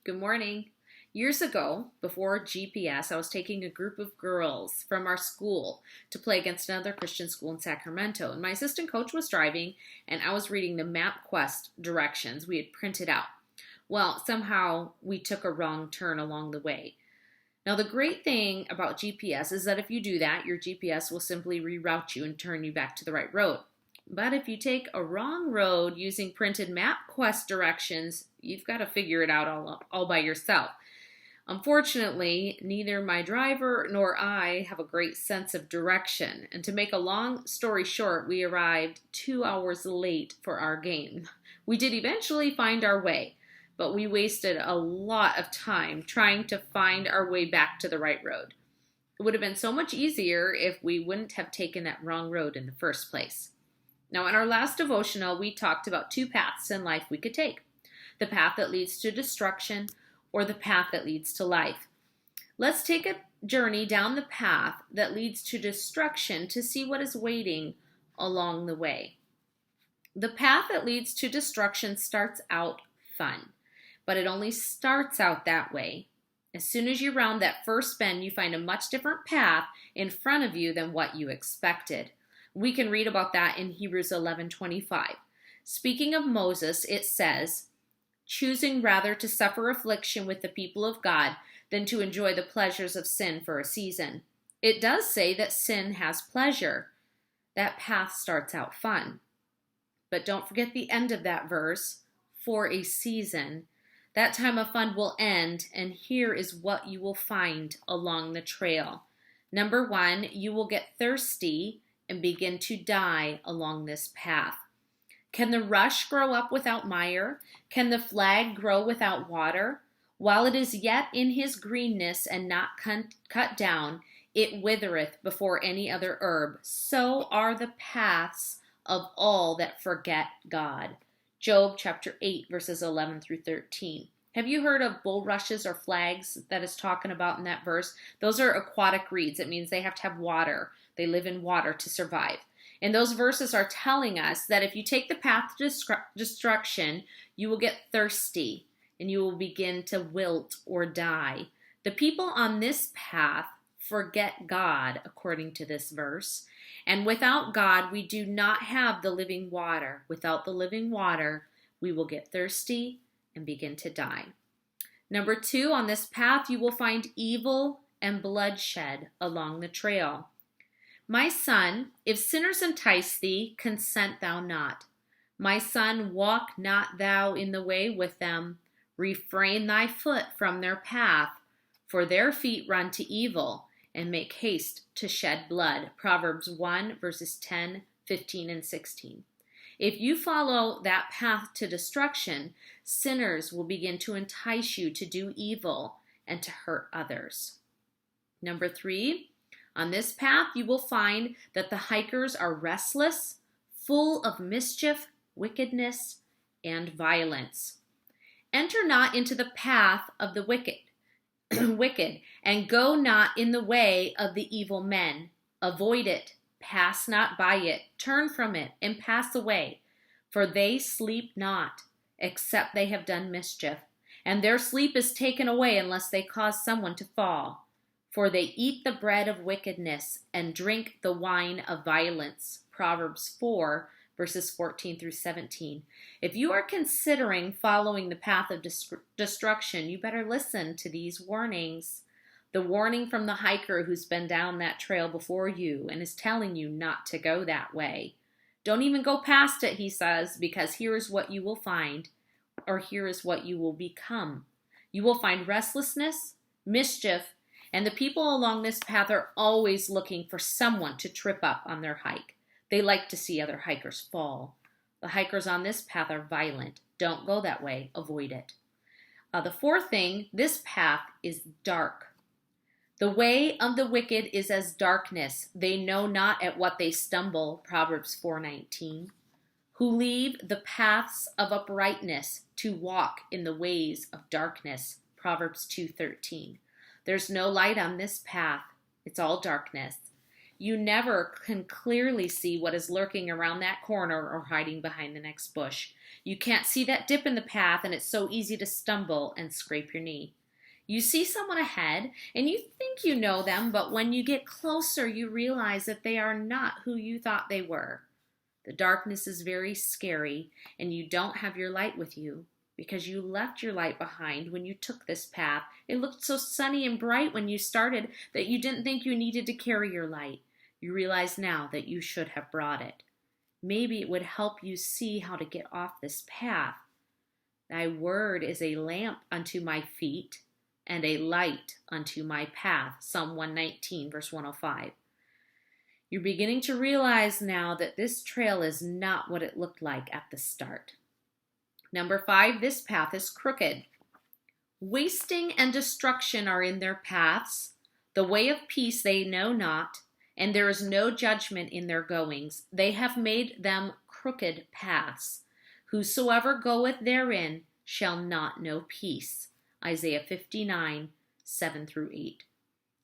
Good morning. Years ago, before GPS, I was taking a group of girls from our school to play against another Christian school in Sacramento. And my assistant coach was driving, and I was reading the MapQuest directions we had printed out. Well, somehow we took a wrong turn along the way. Now, the great thing about GPS is that if you do that, your GPS will simply reroute you and turn you back to the right road. But if you take a wrong road using printed MapQuest directions, you've got to figure it out all by yourself. Unfortunately, neither my driver nor I have a great sense of direction. And to make a long story short, we arrived 2 hours late for our game. We did eventually find our way, but we wasted a lot of time trying to find our way back to the right road. It would have been so much easier if we wouldn't have taken that wrong road in the first place. Now, in our last devotional, we talked about two paths in life we could take: the path that leads to destruction or the path that leads to life. Let's take a journey down the path that leads to destruction to see what is waiting along the way. The path that leads to destruction starts out fun, but it only starts out that way. As soon as you round that first bend, you find a much different path in front of you than what you expected. We can read about that in Hebrews 11:25. Speaking of Moses, it says, choosing rather to suffer affliction with the people of God than to enjoy the pleasures of sin for a season. It does say that sin has pleasure. That path starts out fun. But don't forget the end of that verse, for a season. That time of fun will end, and here is what you will find along the trail. Number one, you will get thirsty and begin to die along this path. Can the rush grow up without mire? Can the flag grow without water? While it is yet in his greenness and not cut down, it withereth before any other herb. So are the paths of all that forget God. Job chapter 8, verses 11 through 13. Have you heard of bulrushes or flags that is talking about in that verse? Those are aquatic reeds. It means they have to have water. They live in water to survive. And those verses are telling us that if you take the path to destruction, you will get thirsty and you will begin to wilt or die. The people on this path forget God, according to this verse. And without God, we do not have the living water. Without the living water, we will get thirsty and begin to die. Number two, on this path, you will find evil and bloodshed along the trail. My son, if sinners entice thee, consent thou not. My son, walk not thou in the way with them. Refrain thy foot from their path, for their feet run to evil and make haste to shed blood. Proverbs 1, verses 10, 15, and 16. If you follow that path to destruction, sinners will begin to entice you to do evil and to hurt others. Number three, on this path, you will find that the hikers are restless, full of mischief, wickedness, and violence. Enter not into the path of the wicked, and go not in the way of the evil men. Avoid it, pass not by it, turn from it, and pass away. For they sleep not, except they have done mischief, and their sleep is taken away unless they cause someone to fall. For they eat the bread of wickedness and drink the wine of violence. Proverbs 4, verses 14 through 17. If you are considering following the path of destruction, you better listen to these warnings. The warning from the hiker who's been down that trail before you and is telling you not to go that way. Don't even go past it, he says, because here is what you will find, or here is what you will become. You will find restlessness, mischief, and the people along this path are always looking for someone to trip up on their hike. They like to see other hikers fall. The hikers on this path are violent. Don't go that way. Avoid it. The fourth thing, this path is dark. The way of the wicked is as darkness. They know not at what they stumble. Proverbs 4:19. Who leave the paths of uprightness to walk in the ways of darkness. Proverbs 2:13. There's no light on this path. It's all darkness. You never can clearly see what is lurking around that corner or hiding behind the next bush. You can't see that dip in the path, and it's so easy to stumble and scrape your knee. You see someone ahead, and you think you know them, but when you get closer, you realize that they are not who you thought they were. The darkness is very scary, and you don't have your light with you because you left your light behind when you took this path. It looked so sunny and bright when you started that you didn't think you needed to carry your light. You realize now that you should have brought it. Maybe it would help you see how to get off this path. Thy word is a lamp unto my feet and a light unto my path. Psalm 119, verse 105. You're beginning to realize now that this trail is not what it looked like at the start. Number 5, this path is crooked. Wasting and destruction are in their paths. The way of peace they know not, and there is no judgment in their goings. They have made them crooked paths. Whosoever goeth therein shall not know peace. Isaiah 59, 7 through 8.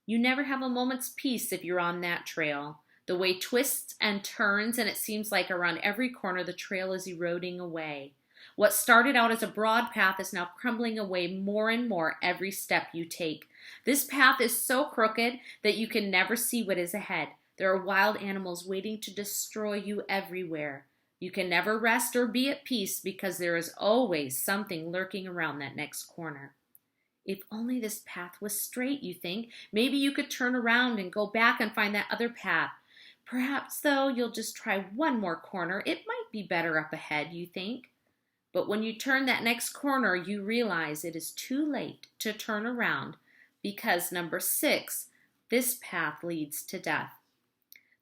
You never have a moment's peace if you're on that trail. The way twists and turns, and it seems like around every corner the trail is eroding away. What started out as a broad path is now crumbling away more and more every step you take. This path is so crooked that you can never see what is ahead. There are wild animals waiting to destroy you everywhere. You can never rest or be at peace because there is always something lurking around that next corner. If only this path was straight, you think. Maybe you could turn around and go back and find that other path. Perhaps, though, you'll just try one more corner. It might be better up ahead, you think. But when you turn that next corner, you realize it is too late to turn around because, number 6, this path leads to death.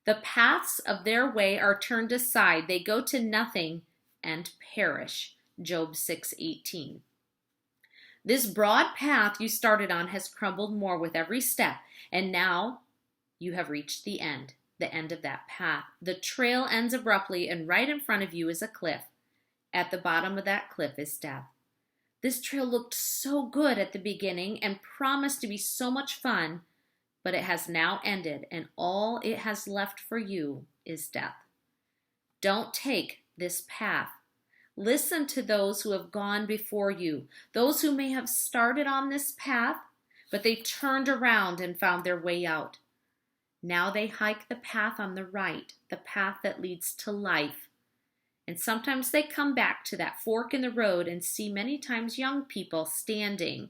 The paths of their way are turned aside. They go to nothing and perish. Job 6:18. This broad path you started on has crumbled more with every step, and now you have reached the end of that path. The trail ends abruptly, and right in front of you is a cliff. At the bottom of that cliff is death. This trail looked so good at the beginning and promised to be so much fun, but it has now ended, and all it has left for you is death. Don't take this path. Listen to those who have gone before you, those who may have started on this path, but they turned around and found their way out. Now they hike the path on the right, the path that leads to life. And sometimes they come back to that fork in the road and see many times young people standing,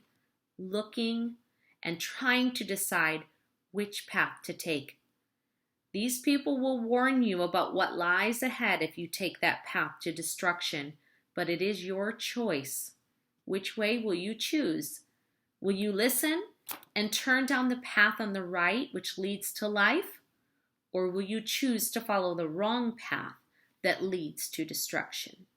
looking, and trying to decide which path to take. These people will warn you about what lies ahead if you take that path to destruction, but it is your choice. Which way will you choose? Will you listen and turn down the path on the right, which leads to life? Or will you choose to follow the wrong path that leads to destruction?